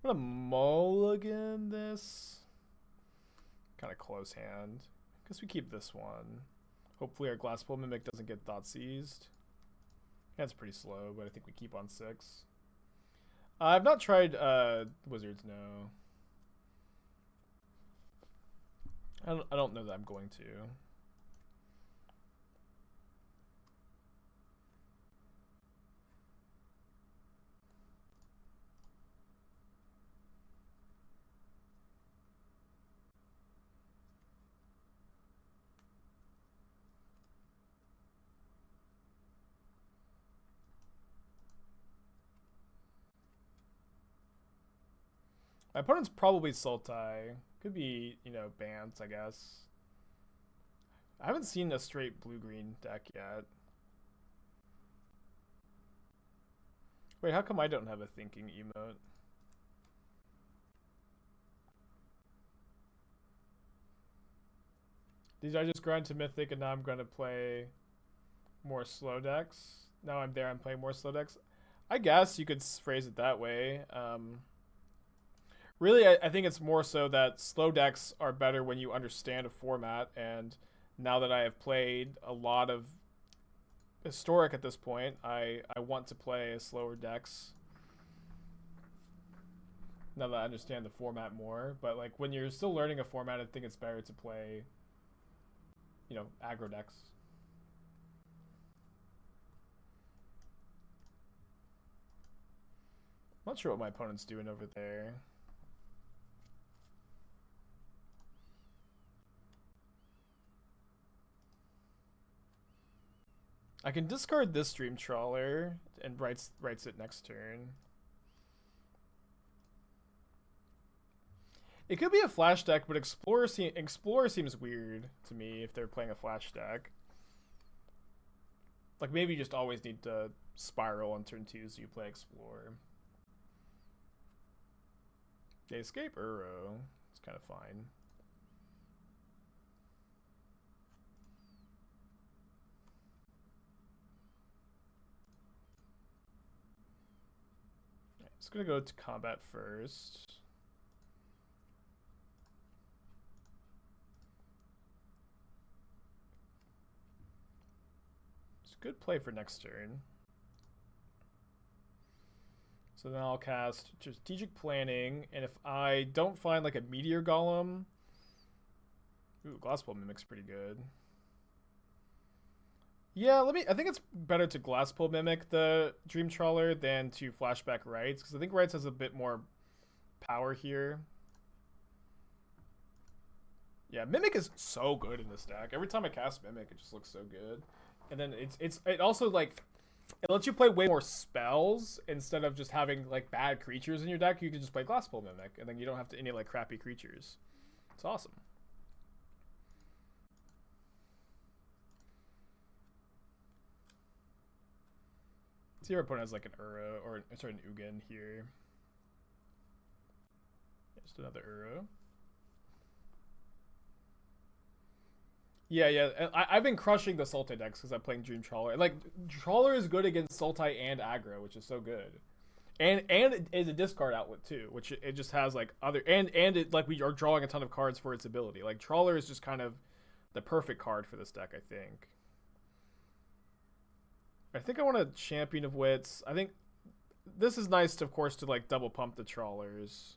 I'm gonna mulligan this. Kind of close hand. Guess we keep this one. Hopefully our Glasspool Mimic doesn't get thought seized. That's pretty slow, but I think we keep on 6. I've not tried Wizards, no. I don't know that I'm going to. My opponent's probably Sultai. Could be, you know, Bant, I guess. I haven't seen a straight blue-green deck yet. Wait, how come I don't have a thinking emote? Did I just grind to Mythic and now I'm going to play more slow decks? Now I'm there, I'm playing more slow decks? I guess you could phrase it that way. Really, I think it's more so that slow decks are better when you understand a format, and now that I have played a lot of Historic at this point, I want to play slower decks. Now that I understand the format more, but like when you're still learning a format, I think it's better to play, you know, aggro decks. I'm not sure what my opponent's doing over there. I can discard this Dream Trawler and writes it next turn. It could be a flash deck, but Explorer seems weird to me if they're playing a flash deck. Like maybe you just always need to spiral on turn 2 so you play Explorer. They escape Uro. It's kind of fine. Just gonna go to combat first. It's a good play for next turn. So then I'll cast Strategic Planning, and if I don't find like a Meteor Golem... Ooh, Glasspool Mimic's pretty good. Yeah, I think it's better to Glasspool Mimic the Dream Trawler than to Flashback Rites, because I think Rites has a bit more power here. Yeah, Mimic is so good in this deck. Every time I cast Mimic, it just looks so good. And then it also like it lets you play way more spells instead of just having like bad creatures in your deck. You can just play Glasspool Mimic, and then you don't have to any like crappy creatures. It's awesome. See, your opponent has like an Uro or sorry, an Ugin here. Just another Uro. Yeah. I've been crushing the Sultai decks because I'm playing Dream Trawler. Like, Trawler is good against Sultai and aggro, which is so good. And it is a discard outlet too, which it just has like other and it like we are drawing a ton of cards for its ability. Like Trawler is just kind of the perfect card for this deck, I think. I want a Champion of Wits. I think this is nice, of course, to like double pump the Trawlers.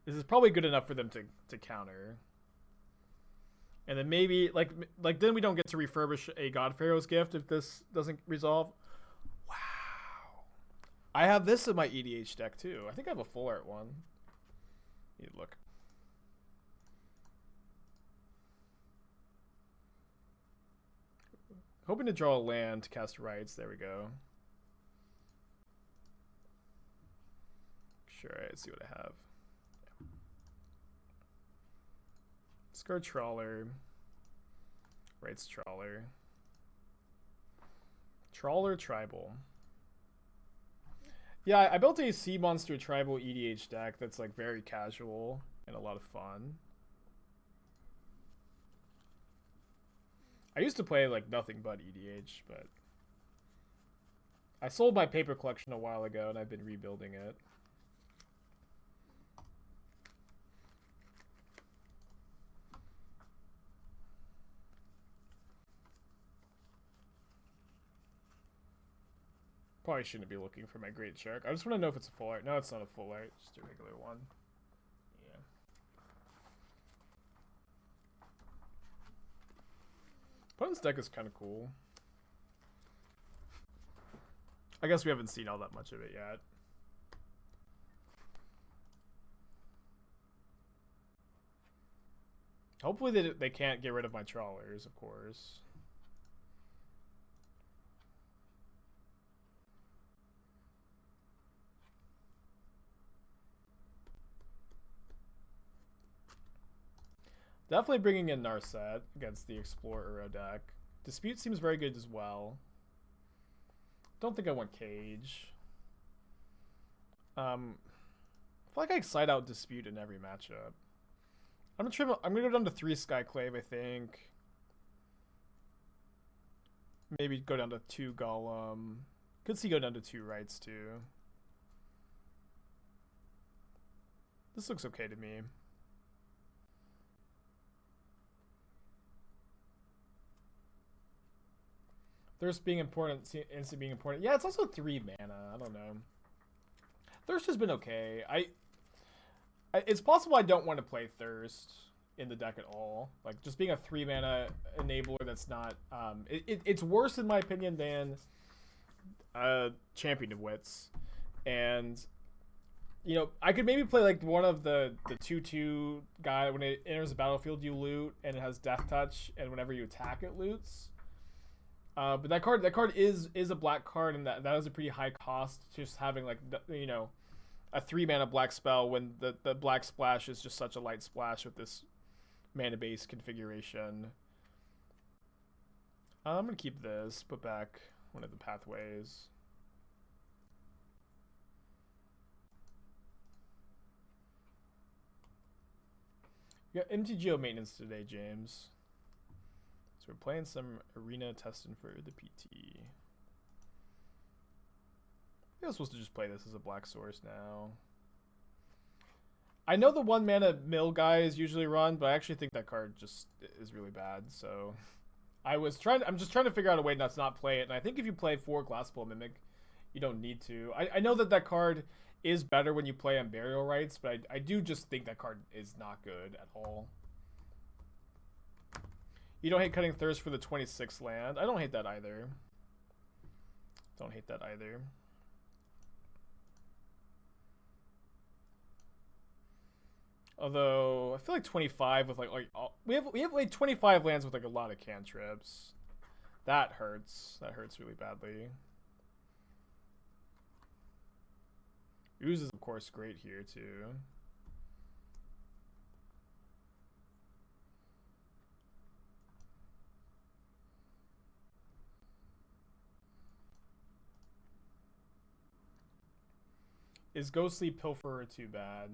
This is probably good enough for them to counter. And then maybe like then we don't get to refurbish a God-Pharaoh's gift if this doesn't resolve. Wow. I have this in my EDH deck too. I think I have a full art one. Need to look. Hoping to draw a land to cast Rites. There we go. Sure, let's see what I have. Discard Trawler. Rites Trawler. Trawler Tribal. Yeah, I built a Sea Monster Tribal EDH deck that's like very casual and a lot of fun. I used to play like nothing but EDH, but I sold my paper collection a while ago, and I've been rebuilding it. Probably shouldn't be looking for my Great Shark. I just want to know if it's a full art. No, it's not a full art. It's just a regular one. Yeah. Opponent's deck is kind of cool. I guess we haven't seen all that much of it yet. Hopefully they can't get rid of my trawlers, of course. Definitely bringing in Narset against the Explorer deck. Dispute seems very good as well. Don't think I want Cage. I feel like I side out Dispute in every matchup. I'm gonna go down to 3 Skyclave, I think. Maybe go down to 2 Golem. Could see go down to 2 Rites too. This looks okay to me. Thirst being important, instant being important. Yeah, it's also 3 mana. I don't know. Thirst has been okay. It's possible I don't want to play Thirst in the deck at all. Like, just being a 3 mana enabler that's not... it's worse, in my opinion, than Champion of Wits. And, you know, I could maybe play, like, one of the 2/2 guy. When it enters the battlefield, you loot, and it has Death Touch, and whenever you attack, it loots. But that card is a black card, and that is a pretty high cost. Just having, like, you know, a 3 mana black spell when the black splash is just such a light splash with this mana base configuration. I'm gonna keep this. Put back one of the pathways. You got MTGO maintenance today, James. So we're playing some arena testing for the PT. I was supposed to just play this as a black source now. I know the 1 mana mill guy is usually run, but I actually think that card just is really bad. So I'm just trying to figure out a way not to not play it. And I think if you play 4 Glasspool Mimic, you don't need to. I know that card is better when you play Unburial Rites, but I do just think that card is not good at all. You don't hate cutting Thirst for the 26th land. I don't hate that either. Don't hate that either. Although I feel like 25 with like we have like 25 lands with like a lot of cantrips. That hurts. That hurts really badly. Ooze is of course great here too. Is Ghostly Pilferer too bad?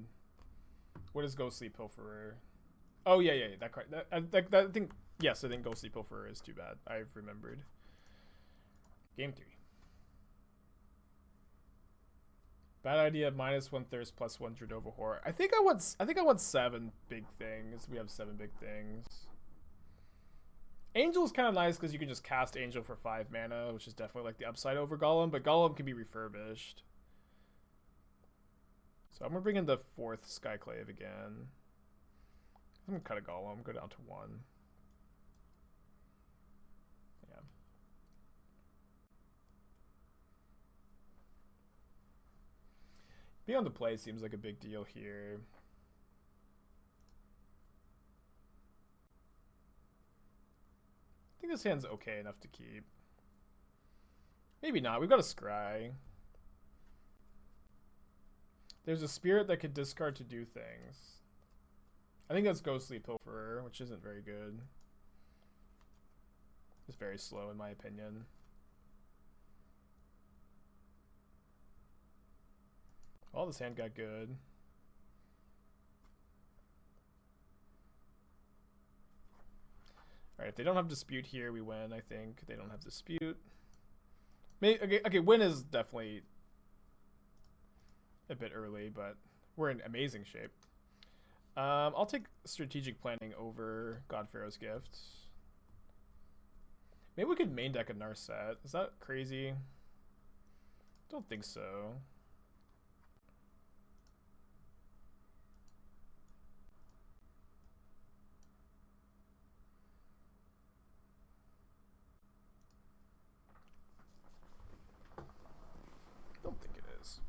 What is Ghostly Pilferer? Oh yeah, that card. I think yes, I think Ghostly Pilferer is too bad. I've remembered. Game 3. Bad idea. -1 Thirst, +1 Dredova Horror. I think I want 7 big things. We have 7 big things. Angel is kind of nice because you can just cast Angel for 5 mana, which is definitely like the upside over Golem. But Golem can be refurbished. So I'm going to bring in the 4th Skyclave again. I'm going to cut a Golem, go down to 1. Yeah. Being on the play seems like a big deal here. I think this hand's okay enough to keep. Maybe not. We've got a Scry. There's a spirit that could discard to do things. I think that's Ghostly Pilferer, which isn't very good. It's very slow in my opinion. Well, this hand got good. Alright, if they don't have Dispute here, we win, I think. They don't have Dispute. Okay, win is definitely a bit early, but we're in amazing shape. I'll take strategic planning over God-Pharaoh's Gift. Maybe we could main deck a Narset. Is that crazy? Don't think so. Don't think it is.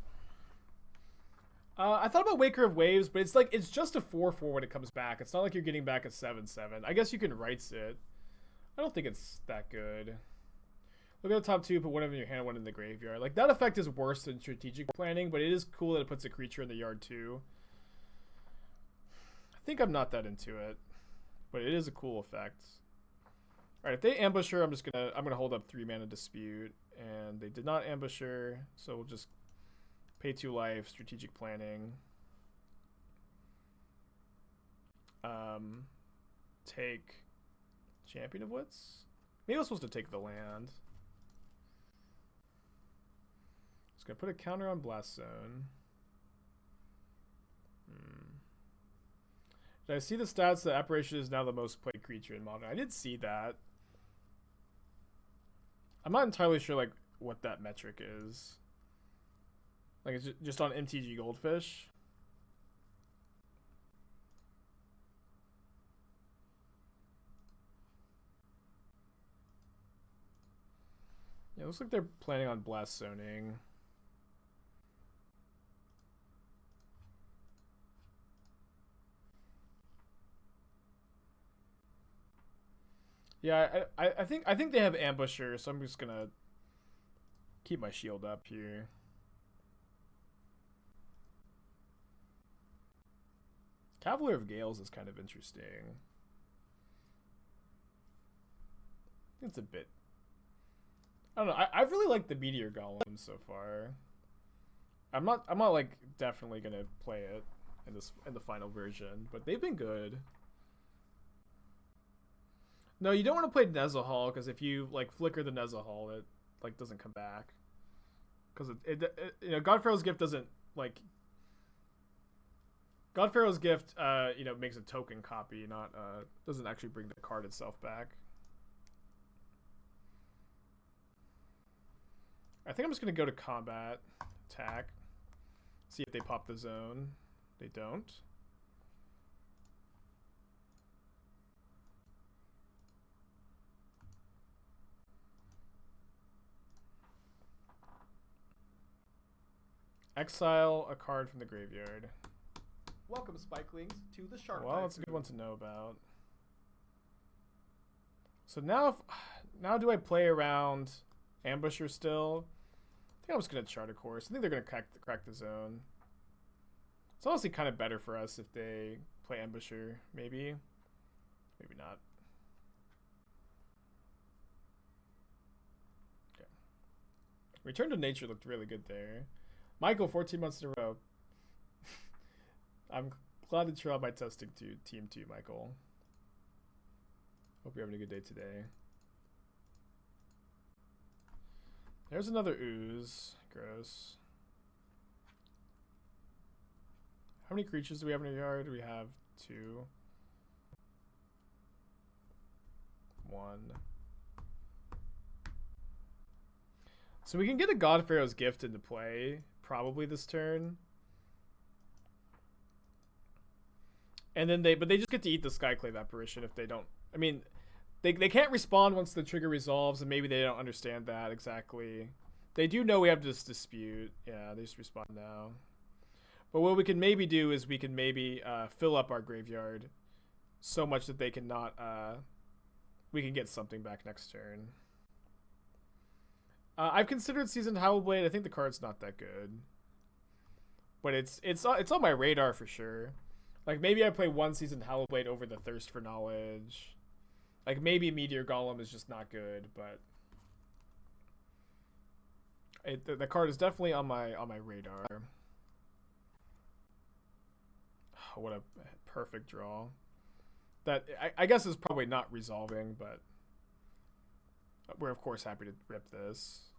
I thought about Waker of Waves, but it's just a 4/4 when it comes back. It's not like you're getting back a 7/7. I guess you can Rites it. I don't think it's that good. Look at the top 2, put one in your hand, one in the graveyard. Like, that effect is worse than strategic planning, but it is cool that it puts a creature in the yard too. I think I'm not that into it, but it is a cool effect. Alright, if they ambush her, I'm gonna hold up 3 mana Dispute, and they did not ambush her, so we'll just pay 2 life, strategic planning. Take Champion of Wits? Maybe I was supposed to take the land. Just gonna put a counter on Blast Zone. Did I see the stats that Apparition is now the most played creature in Modern? I did see that. I'm not entirely sure like what that metric is. Like, it's just on MTG Goldfish. Yeah, it looks like they're planning on Blast Zoning. Yeah, I think they have Ambusher, so I'm just gonna keep my shield up here. Cavalier of Gales is kind of interesting. It's a bit. I don't know. I really like the Meteor Golem so far. I'm not like definitely gonna play it in the final version, but they've been good. No, you don't want to play Nezahal because if you like flicker the Nezahal, it like doesn't come back. Because it you know, God-Pharaoh's Gift doesn't like. God-Pharaoh's Gift you know, makes a token copy, not doesn't actually bring the card itself back. I think I'm just gonna go to combat, attack, see if they pop the zone. They don't. Exile a card from the graveyard. Welcome, Spikelings, to the Shark. Well, that's a good one to know about. So now, now do I play around Ambusher still? I think I'm just gonna chart a course. I think they're gonna crack the zone. It's honestly kind of better for us if they play Ambusher. Maybe not. Okay. Return to Nature looked really good there. Michael, 14 months in a row. I'm glad that you're on my testing team too, Michael. Hope you're having a good day today. There's another ooze. Gross. How many creatures do we have in our yard? We have 2. 1. So we can get a God-Pharaoh's Gift into play probably this turn. And then they just get to eat the Skyclave Apparition if they don't. I mean, they can't respond once the trigger resolves, and maybe they don't understand that exactly. They do know we have this dispute. Yeah, they just respond now. But what we can maybe do is we can maybe fill up our graveyard so much that they cannot. We can get something back next turn. I've considered Seasoned Howlblade. I think the card's not that good, but it's on my radar for sure. Like, maybe I play one Seasoned Howlblade over the Thirst for Knowledge. Like, maybe Meteor Golem is just not good, but the card is definitely on my radar. Oh, what a perfect draw. That I guess is probably not resolving, but we're of course happy to rip this.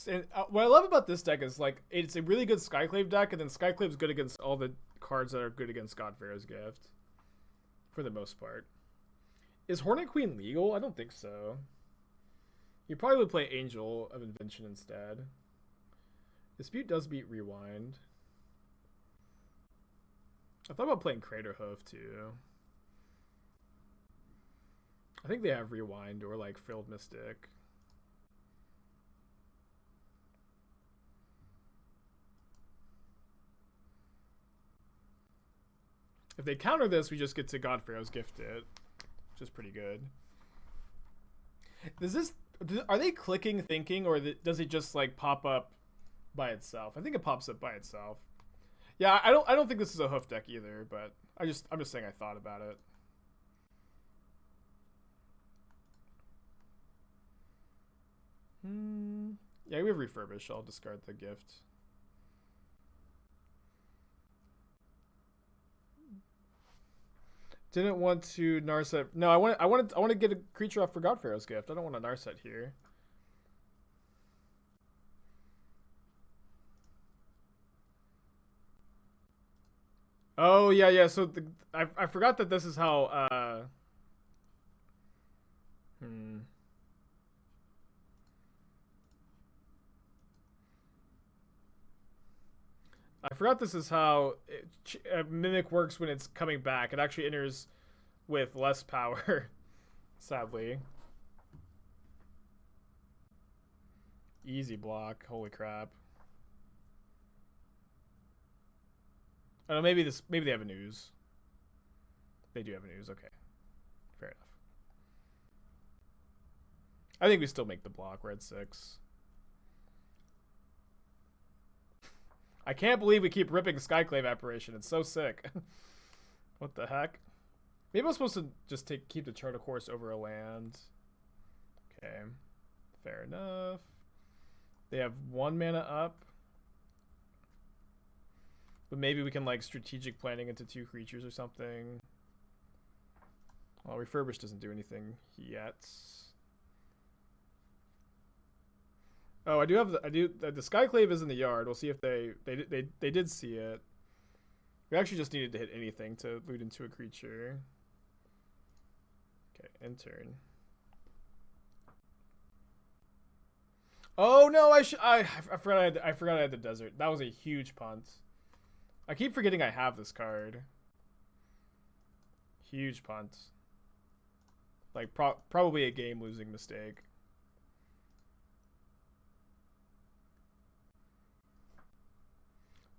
And, what I love about this deck is like it's a really good Skyclave deck, and then Skyclave's good against all the cards that are good against God-Pharaoh's Gift, for the most part. Is Hornet Queen legal? I don't think so. You probably would play Angel of Invention instead. Dispute does beat Rewind. I thought about playing Crater Hoof too. I think they have Rewind or like Frilled Mystic. If they counter this, we just get to God-Pharaoh's Gift it, which is pretty good. Are they clicking thinking, or does it just like pop up by itself? I think it pops up by itself. Yeah, I don't think this is a hoof deck either, but I'm just saying I thought about it. Yeah, we have Refurbish. I'll discard the gift. Didn't want to Narset. No, I want to get a creature off for God-Pharaoh's Gift. I don't want a Narset here. Oh yeah. So I forgot that this is how. I forgot this is how Mimic works when it's coming back. It actually enters with less power, sadly. Easy block. Holy crap. I don't know, maybe they have an ooze. They do have an ooze. Okay. Fair enough. I think we still make the block. We're at 6. I can't believe we keep ripping Skyclave Apparition. It's so sick. What the heck? Maybe I'm supposed to just keep the Chart of Course over a land. Okay. Fair enough. They have 1 mana up. But maybe we can like strategic planning into 2 creatures or something. Well, Refurbish doesn't do anything yet. Oh, the Skyclave is in the yard. We'll see if they did see it. We actually just needed to hit anything to loot into a creature. Okay, end turn. Oh no, I forgot I had the desert. That was a huge punt. I keep forgetting I have this card. Huge punt. Like probably a game losing mistake.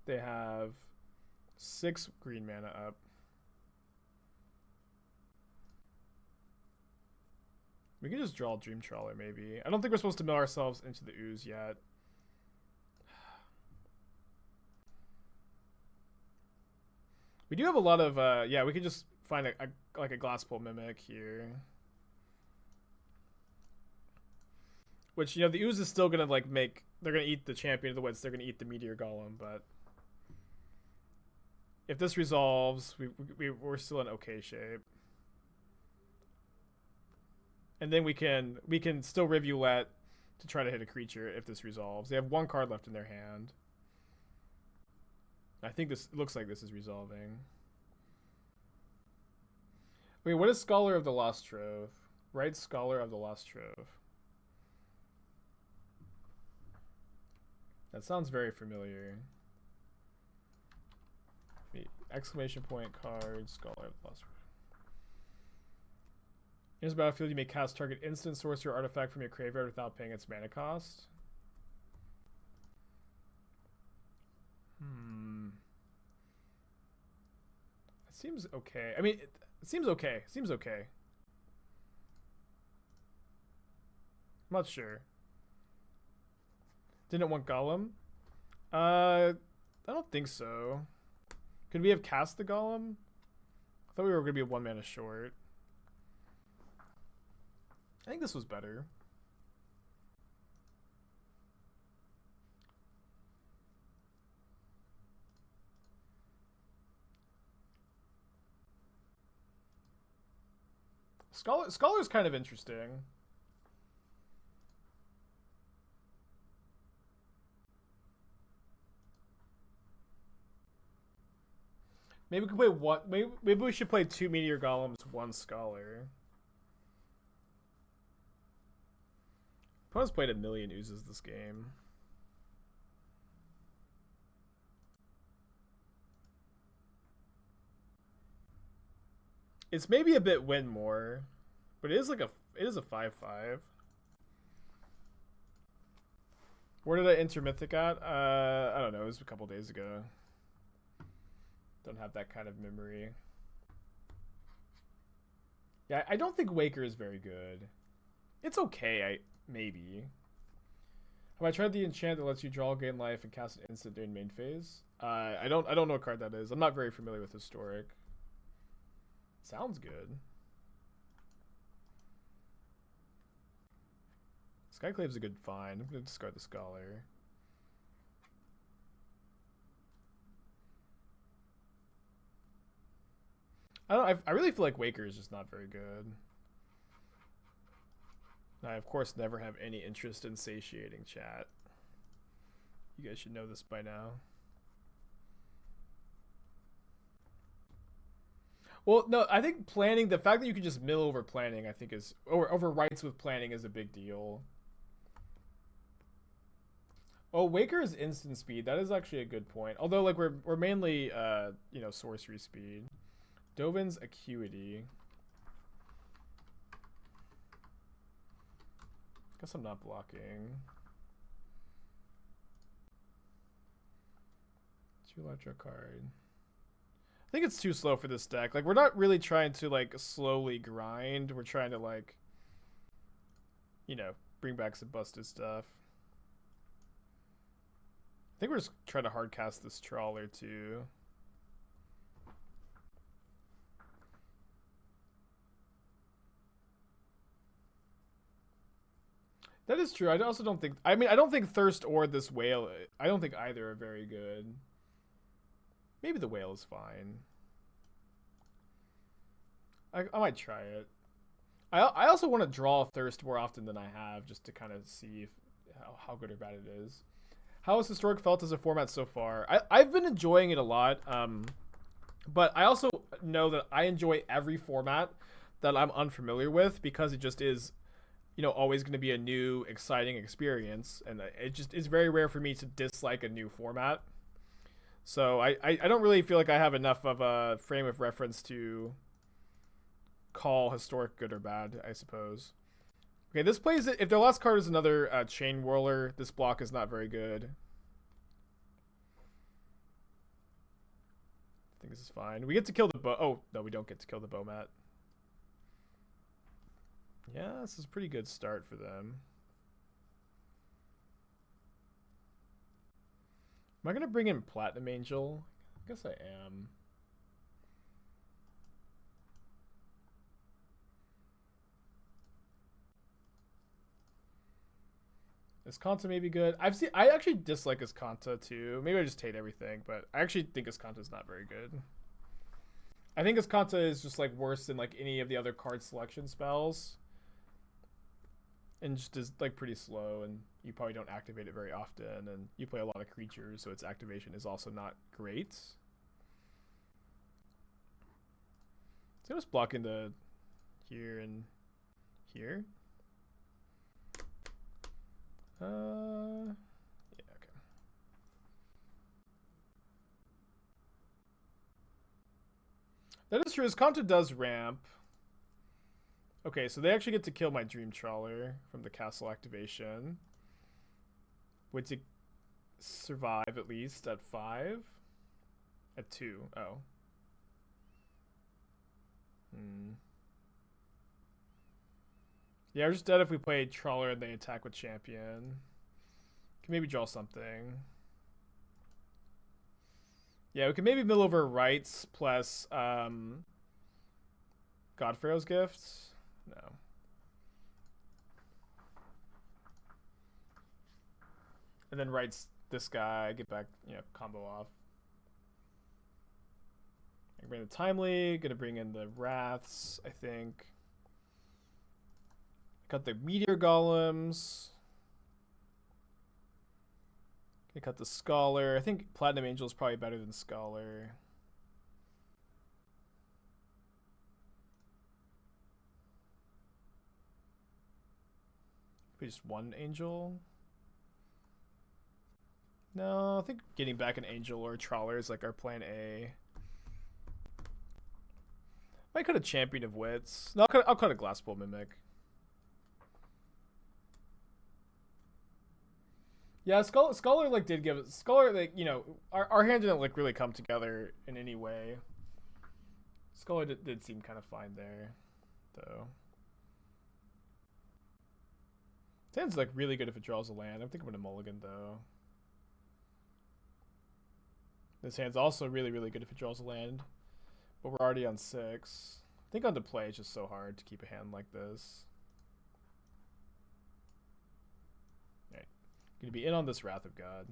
They have 6 green mana up. We can just draw Dream Trawler, maybe. I don't think we're supposed to mill ourselves into the ooze yet. We do have a lot of, yeah, we can just find a Glasspool Mimic here. Which, you know, the ooze is still going to, like, they're going to eat the Champion of the Wits. They're going to eat the Meteor Golem, but if this resolves, we're still in okay shape. And then we can still Rivulet to try to hit a creature if this resolves. They have 1 card left in their hand. I think it looks like this is resolving. Wait, what is Scholar of the Lost Trove? Right, Scholar of the Lost Trove. That sounds very familiar. Exclamation point card, Scholar of the Lost Trove. In this battlefield, you may cast target instant sorcery or artifact from your graveyard without paying its mana cost. It seems okay. I mean, it seems okay. Seems okay. I'm not sure. Didn't want Golem? I don't think so. Could we have cast the Golem? I thought we were going to be 1 mana short. I think this was better. Scholar's kind of interesting. Maybe we can play one. Maybe we should play 2 Meteor Golems, 1 Scholar. Opponent's played a million oozes this game. It's maybe a bit win more, but it is like a 5/5. Where did I enter Mythic at? I don't know. It was a couple days ago. Don't have that kind of memory. Yeah, I don't think Waker is very good. It's okay, maybe. Have I tried the enchant that lets you draw, gain life, and cast an instant during main phase? I don't know what card that is. I'm not very familiar with Historic. Sounds good. Skyclave's a good find. I'm gonna discard the Scholar. I really feel like Waker is just not very good. I, of course, never have any interest in satiating chat. You guys should know this by now. Well, no, I think planning, the fact that you can just mill over planning, I think is, or over rights with planning is a big deal. Oh, Waker is instant speed. That is actually a good point. Although, like, we're mainly, you know, sorcery speed. Dovin's Acuity. Guess I'm not blocking. 2 electro card. I think it's too slow for this deck. Like, we're not really trying to, like, slowly grind. We're trying to, like, you know, bring back some busted stuff. I think we're just trying to hardcast this Trawler, too. That is true. I also don't think... I mean, I don't think Thirst or this Whale... I don't think either are very good. Maybe the Whale is fine. I might try it. I also want to draw Thirst more often than I have, just to kind of see if, how good or bad it is. How has Historic felt as a format so far? I've been enjoying it a lot, but I also know that I enjoy every format that I'm unfamiliar with, because it just is, you know, always going to be a new, exciting experience, and it just is very rare for me to dislike a new format. So I don't really feel like I have enough of a frame of reference to call Historic good or bad, I suppose. Okay, this plays it. If their last card is another Chain Whirler, this block is not very good. I think this is fine. We get to kill the bow. Oh, no, we don't get to kill the Bowmat. Yeah, this is a pretty good start for them. Am I going to bring in Platinum Angel? I guess I am. Iskanta may be good. I actually dislike Iskanta too. Maybe I just hate everything, but I actually think Iskanta is not very good. I think Iskanta is just like worse than like any of the other card selection spells. And just is like pretty slow, and you probably don't activate it very often, and you play a lot of creatures, so its activation is also not great. So just block into here and here. Yeah, okay. That is true. Iskanta does ramp. Okay, so they actually get to kill my Dream Trawler from the castle activation. Would to survive at least at 5? At 2. Oh. Yeah, we're just dead if we play Trawler and they attack with Champion. Can maybe draw something. Yeah, we can maybe mill over Rites plus God-Pharaoh's Gift. No. And then Rites this guy, get back, you know, combo off. I can bring the Timely, gonna bring in the Wraths, I think. Cut the Meteor Golems. Gonna cut the Scholar. I think Platinum Angel is probably better than Scholar. We just one angel. No, I think getting back an angel or a trawler is like our plan A. Might cut a Champion of Wits. No, I'll cut a Glasspool Mimic. Yeah, Scholar like did give it. Scholar, like, you know, our hand didn't like really come together in any way. Scholar did seem kind of fine there, though. This hand's like really good if it draws a land. I think I'm gonna mulligan though. This hand's also really good if it draws a land, but we're already on 6. I think on to play it's just so hard to keep a hand like this. Alright, gonna be in on this Wrath of God.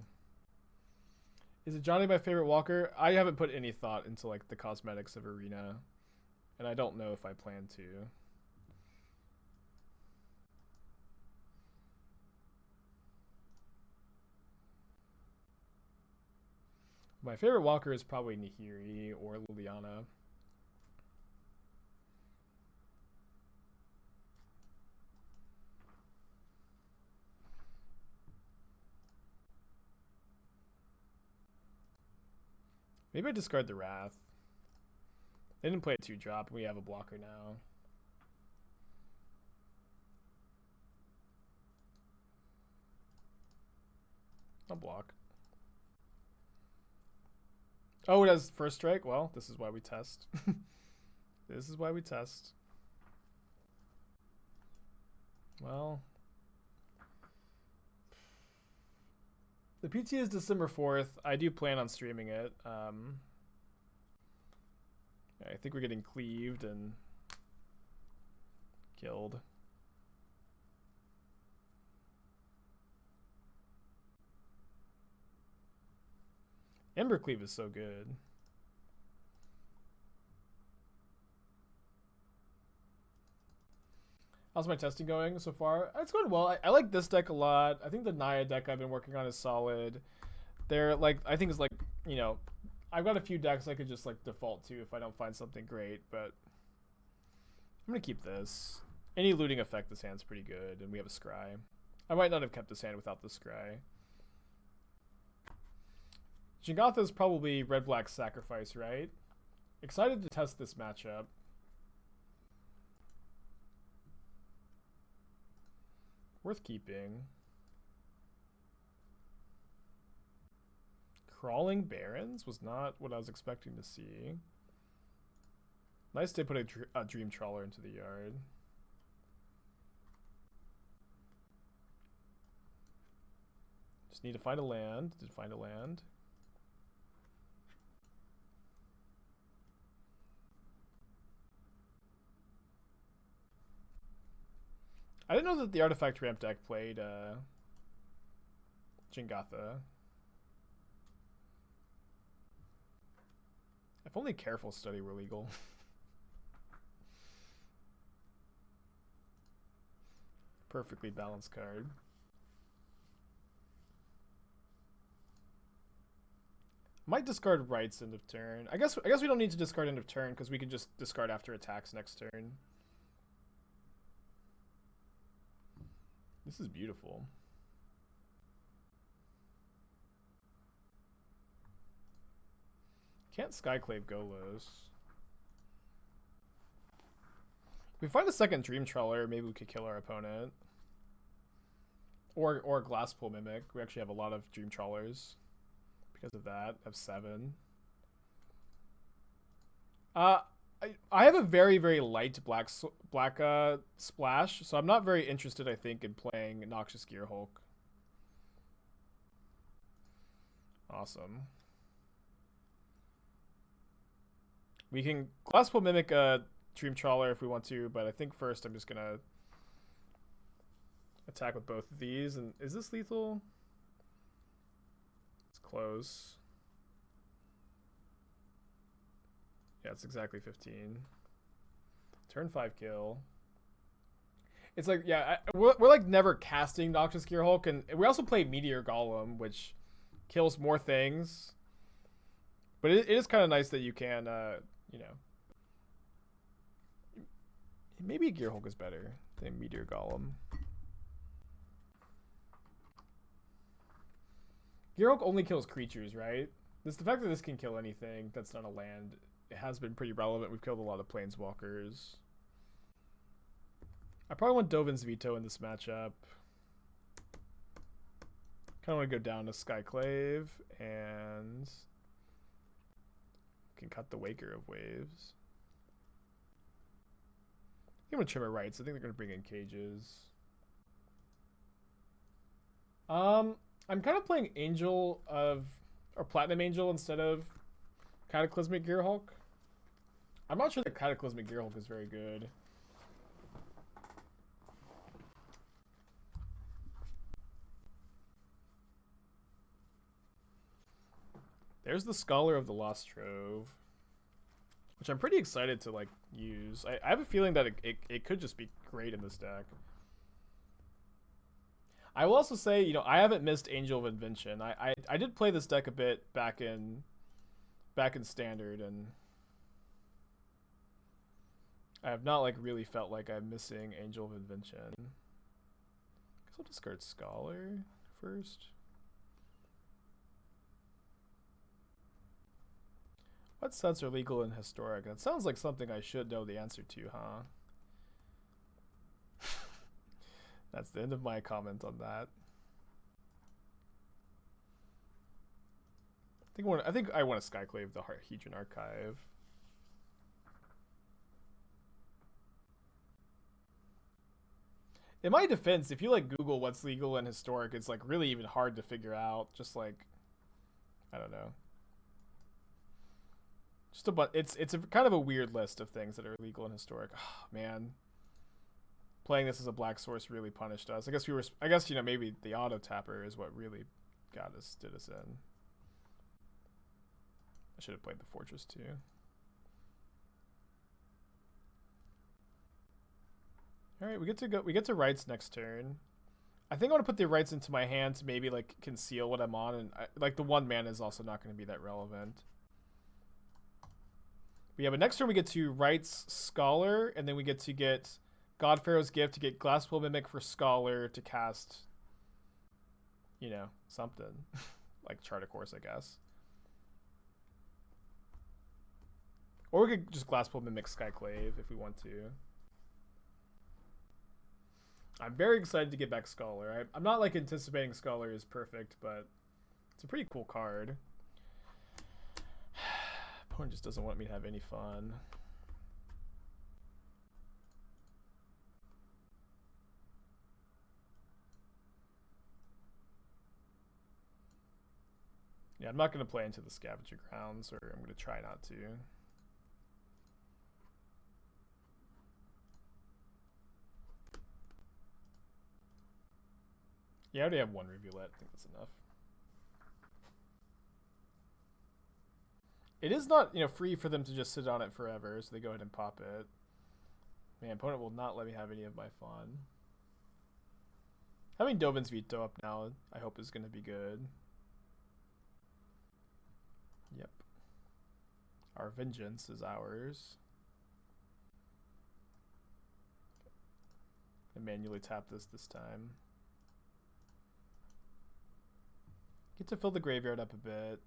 Is it Johnny my favorite walker? I haven't put any thought into like the cosmetics of Arena, and I don't know if I plan to. My favorite walker is probably Nahiri or Liliana. Maybe I discard the Wrath. They didn't play a 2-drop. We have a blocker now. I'll block. Oh, it has first strike? Well, this is why we test. This is why we test. Well. The PT is December 4th. I do plan on streaming it. I think we're getting cleaved and killed. Embercleave is so good. How's my testing going so far? It's going well. I like this deck a lot. I think the Naya deck I've been working on is solid. They're like, I think it's like, you know, I've got a few decks I could just like default to if I don't find something great, but I'm gonna keep this. Any looting effect this hand's pretty good, and we have a scry. I might not have kept this hand without the scry. Jingatha is probably red-black sacrifice, right? Excited to test this matchup. Worth keeping. Crawling Barrens was not what I was expecting to see. Nice to put a Dream Trawler into the yard. Just need to find a land. Did find a land. I didn't know that the Artifact Ramp deck played Jingatha. If only Careful Study were legal. Perfectly balanced card. Might discard Rites end of turn. I guess we don't need to discard end of turn because we can just discard after attacks next turn. This is beautiful. Can't Skyclave Golos. If we find a second Dream Trawler, maybe we could kill our opponent. Or Glasspool Mimic. We actually have a lot of Dream Trawlers because of that. I have 7. I have a very light black splash, so I'm not very interested, I think, in playing Noxious Gearhulk. Awesome. We can Glasspool Mimic a Dream Trawler if we want to, but I think first I'm just gonna attack with both of these. And is this lethal? It's close. Yeah, it's exactly 15. Turn 5 kill. It's like, yeah, we're like never casting Noxious Gearhulk, and we also play Meteor Golem, which kills more things. But it is kind of nice that you can, you know, maybe Gearhulk is better than Meteor Golem. Gearhulk only kills creatures, right? The fact that this can kill anything that's not a land, it has been pretty relevant. We've killed a lot of planeswalkers. I probably want Dovin's Veto in this matchup. Kind of want to go down to Skyclave and can cut the Waker of Waves. I'm going to Trimmer Rites. I think they're going to bring in cages. I'm kind of playing Angel of... or Platinum Angel instead of Cataclysmic Gearhulk. I'm not sure that Cataclysmic Gearhulk is very good. There's the Scholar of the Lost Trove, which I'm pretty excited to like use. I have a feeling that it could just be great in this deck. I will also say, you know, I haven't missed Angel of Invention. I did play this deck a bit back in Standard, and I have not like really felt like I'm missing Angel of Invention. I guess I'll discard Scholar first. What sets are legal and historic? That sounds like something I should know the answer to, huh? That's the end of my comment on that. I think I want to Skyclave the Hedron Archive. In my defense, if you like Google what's legal and historic, it's like really even hard to figure out. Just like, I don't know. Just a but it's a kind of a weird list of things that are legal and historic. Oh, man. Playing this as a black source really punished us. I guess you know, maybe the auto tapper is what really did us in. I should have played the Fortress too. All right, we get to Rites next turn. I think I want to put the Rites into my hand to maybe like conceal what I'm on, and like the 1 mana is also not going to be that relevant. But yeah, but next turn we get to Rites Scholar, and then we get God-Pharaoh's Gift to get Glasspool Mimic for Scholar to cast, you know, something. Like Chart a Course, I guess. Or we could just Glasspool Mimic Skyclave if we want to. I'm very excited to get back Scholar. I'm not like anticipating Scholar is perfect, but it's a pretty cool card. Opponent just doesn't want me to have any fun. Yeah, I'm not going to play into the Scavenger Grounds, or I'm going to try not to. Yeah, I already have 1 Rivulet. I think that's enough. It is not, you know, free for them to just sit on it forever, so they go ahead and pop it. Man, opponent will not let me have any of my fun. Having Dovin's Veto up now, I hope is going to be good. Yep. Our vengeance is ours. I manually tap this time. Get to fill the graveyard up a bit.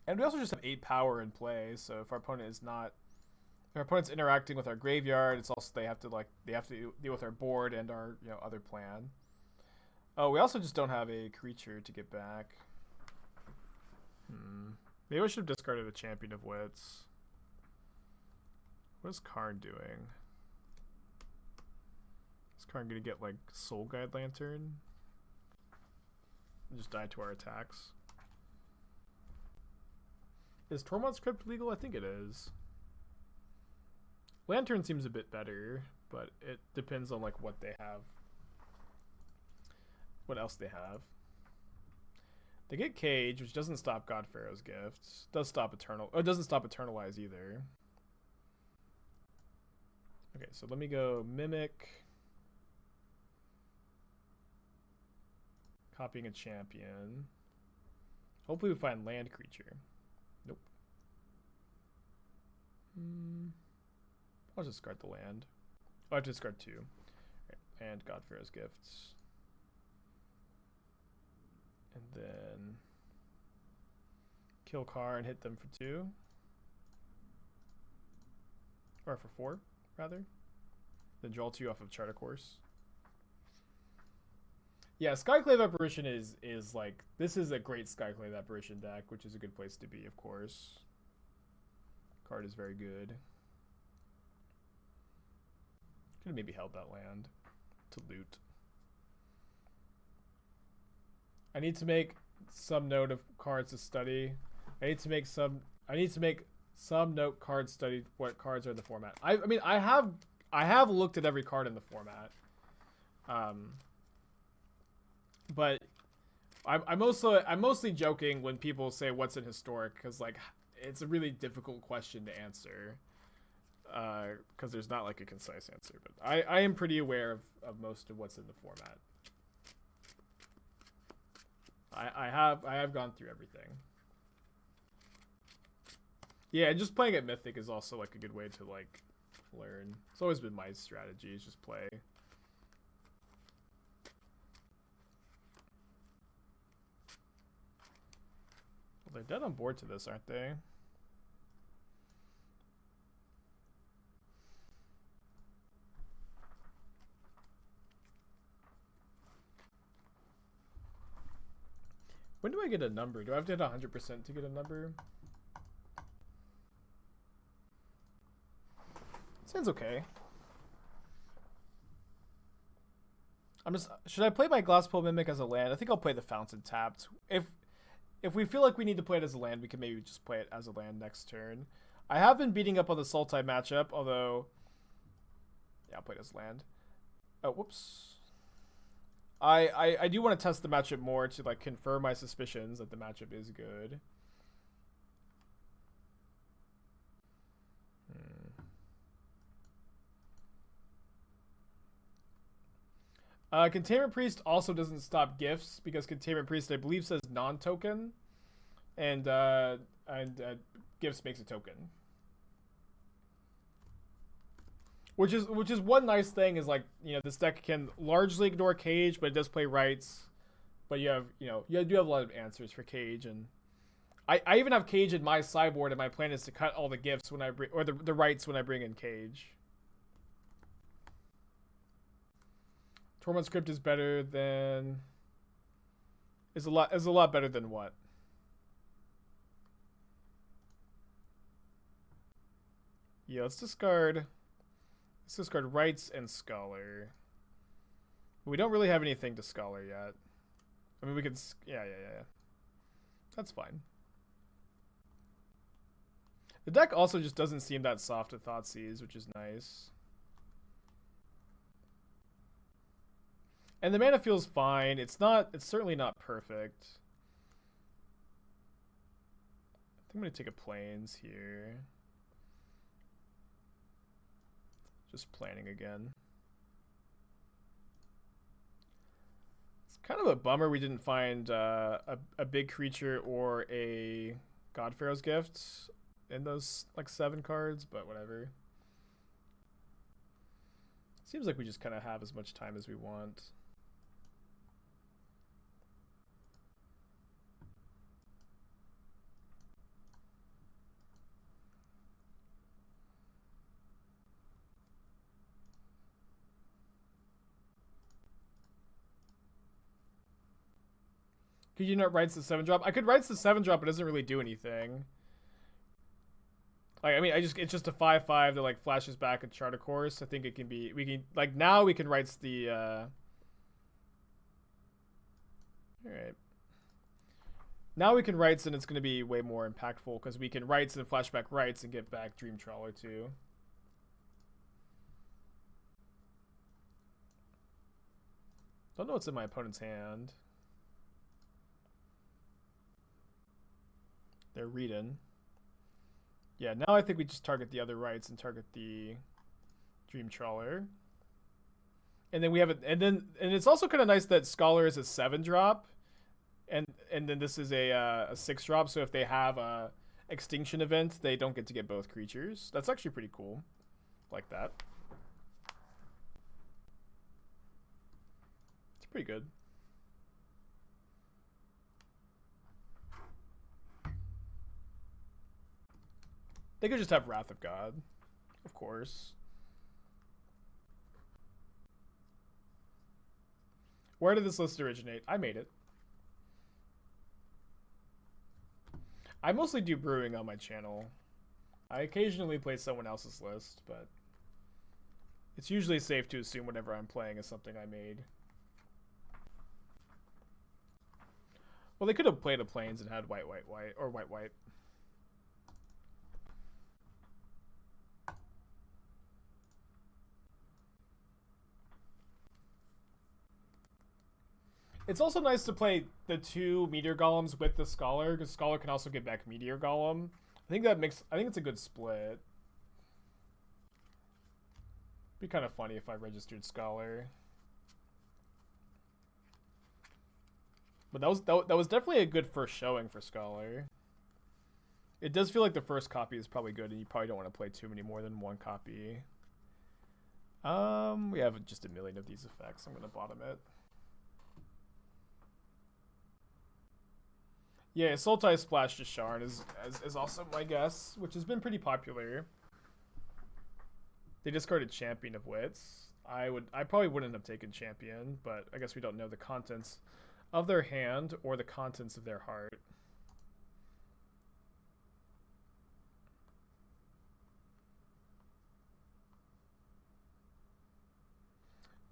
And we also just have 8 power in play, so if our opponent is not, if our opponent's interacting with our graveyard, it's also they have to deal with our board and our, you know, other plan. Oh, we also just don't have a creature to get back. Maybe I should have discarded a Champion of Wits. What is Karn doing? Is Karn gonna get like Soul Guide Lantern? And just die to our attacks. Is Tormod's Crypt legal? I think it is. Lantern seems a bit better, but it depends on like what they have. What else they have. They get Cage, which doesn't stop God-Pharaoh's Gift. Does stop Eternal. Oh, it doesn't stop Eternalize either. Okay, so let me go Mimic. Copying a champion. Hopefully we find land creature. Nope. I'll just discard the land. Oh, I have to discard 2. Right. And God-Pharaoh's Gifts. And then kill Car and hit them for 2. Or for 4, rather. Then draw 2 off of Charter Course. Yeah, Skyclave Apparition is like, this is a great Skyclave Apparition deck, which is a good place to be, of course. Card is very good. Could have maybe held that land to loot. I need to make some note of cards to study. I need to make some note cards study what cards are in the format. I mean I have looked at every card in the format. But I'm mostly joking when people say what's in historic, because like it's a really difficult question to answer. Because there's not like a concise answer, but I am pretty aware of most of what's in the format. I have gone through everything. Yeah, and just playing at Mythic is also like a good way to like learn. It's always been my strategy, is just play. Well, they're dead on board to this, aren't they? When do I get a number? Do I have to hit 100% to get a number? Sounds okay. Should I play my Glasspool Mimic as a land? I think I'll play the Fountain tapped. If we feel like we need to play it as a land, we can maybe just play it as a land next turn. I have been beating up on the Sultai matchup, although... Yeah, I'll play it as land. Oh, whoops. I do want to test the matchup more to like confirm my suspicions that the matchup is good. Containment Priest also doesn't stop gifts, because Containment Priest, I believe, says non-token, and gifts makes a token. Which is one nice thing, is like, you know, this deck can largely ignore Cage, but it does play Rites. But you have, you know, you do have a lot of answers for Cage, and I even have Cage in my sideboard, and my plan is to cut all the gifts when I bring, or the Rites when I bring in Cage. Torment Script is better than... Is a lot better than what? Yeah, let's discard Rites and Scholar. We don't really have anything to Scholar yet. I mean, we could... Yeah. That's fine. The deck also just doesn't seem that soft to Thoughtseize, which is nice. And the mana feels fine. It's certainly not perfect. I think I'm going to take a Plains here. Just planning again. It's kind of a bummer we didn't find a big creature or a God-Pharaoh's Gift in those like 7 cards, but whatever. Seems like we just kind of have as much time as we want. Could you not Rites the 7-drop? I could Rites the 7-drop, it doesn't really do anything. Like, I mean, it's just a 5/5 that like flashes back a Charter Course. I think it can be, like now we can Rites the Alright. Now we can Rites, and it's gonna be way more impactful because we can Rites and flashback Rites and get back Dream Trawler too. Don't know what's in my opponent's hand. They're reading. Yeah, now I think we just target the other Rites and target the Dream Trawler. And then we have it, and it's also kind of nice that Scholar is a 7-drop, and then this is a 6-drop. So if they have a extinction event, they don't get to get both creatures. That's actually pretty cool. Like that. It's pretty good. They could just have Wrath of God, of course. Where did this list originate? I made it. I mostly do brewing on my channel. I occasionally play someone else's list, but it's usually safe to assume whatever I'm playing is something I made. Well, they could have played a Plains and had white, white, white, or white, white. It's also nice to play the 2 Meteor Golems with the Scholar, because Scholar can also get back Meteor Golem. I think it's a good split. Be kind of funny if I registered Scholar. But that was definitely a good first showing for Scholar. It does feel like the first copy is probably good, and you probably don't want to play too many more than one copy. We have just a million of these effects. I'm gonna bottom it. Yeah, Sultai Splash to Sharn is also my guess, which has been pretty popular. They discarded Champion of Wits. I probably wouldn't have taken Champion, but I guess we don't know the contents of their hand or the contents of their heart.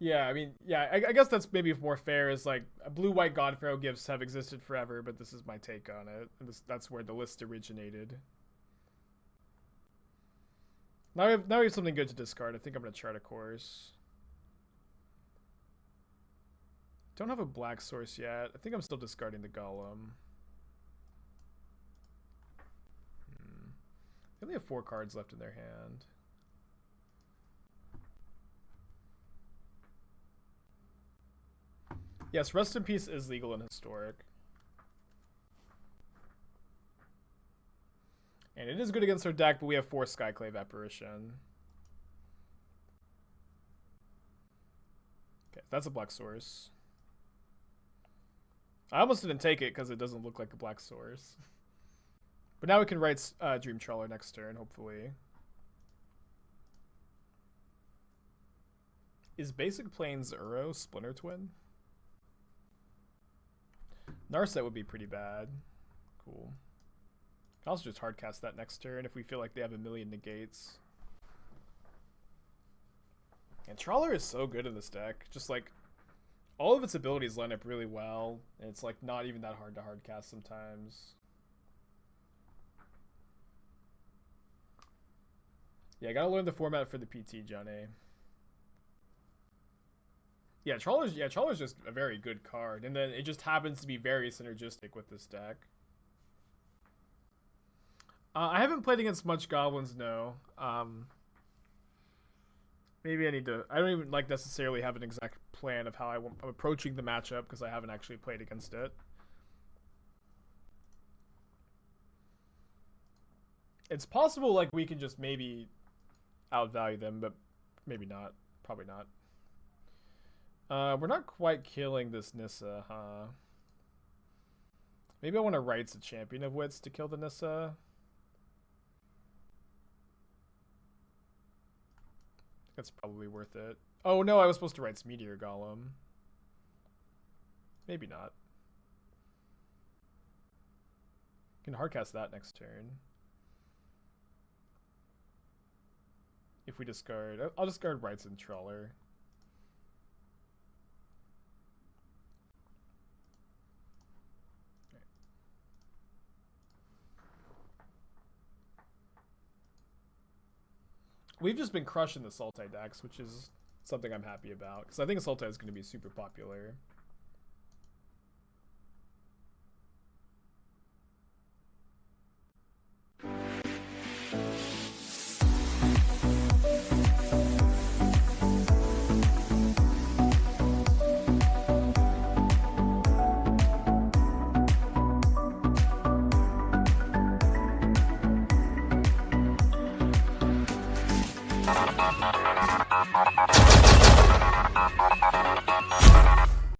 Yeah, I mean, yeah, I guess that's maybe more fair. Is like a blue-white God-Pharaoh gifts have existed forever, but this is my take on it. And that's where the list originated. Now we have something good to discard. I think I'm gonna chart a course. Don't have a black source yet. I think I'm still discarding the Golem. They only have 4 cards left in their hand. Yes, Rest in Peace is legal and historic. And it is good against our deck, but we have 4 Skyclave Apparition. Okay, that's a black source. I almost didn't take it because it doesn't look like a black source. But now we can write Dream Trawler next turn, hopefully. Is Basic Plains Uro Splinter Twin? Narset would be pretty bad. Cool. I'll also just hardcast that next turn if we feel like they have a million negates. And Trawler is so good in this deck. Just like, all of its abilities line up really well. And it's like not even that hard to hardcast sometimes. Yeah, I gotta learn the format for the PT, Johnny. Yeah, Trawler's just a very good card, and then it just happens to be very synergistic with this deck. I haven't played against much goblins, no. Maybe I need to. I don't even like necessarily have an exact plan of how I'm approaching the matchup because I haven't actually played against it. It's possible like we can just maybe outvalue them, but maybe not. Probably not. We're not quite killing this Nissa, huh? Maybe I want to Rites a Champion of Wits to kill the Nissa. That's probably worth it. Oh no, I was supposed to write Meteor Golem. Maybe not. Can hardcast that next turn. If we discard, I'll discard Rites and Trawler. We've just been crushing the Sultai decks, which is something I'm happy about, because I think Sultai is going to be super popular.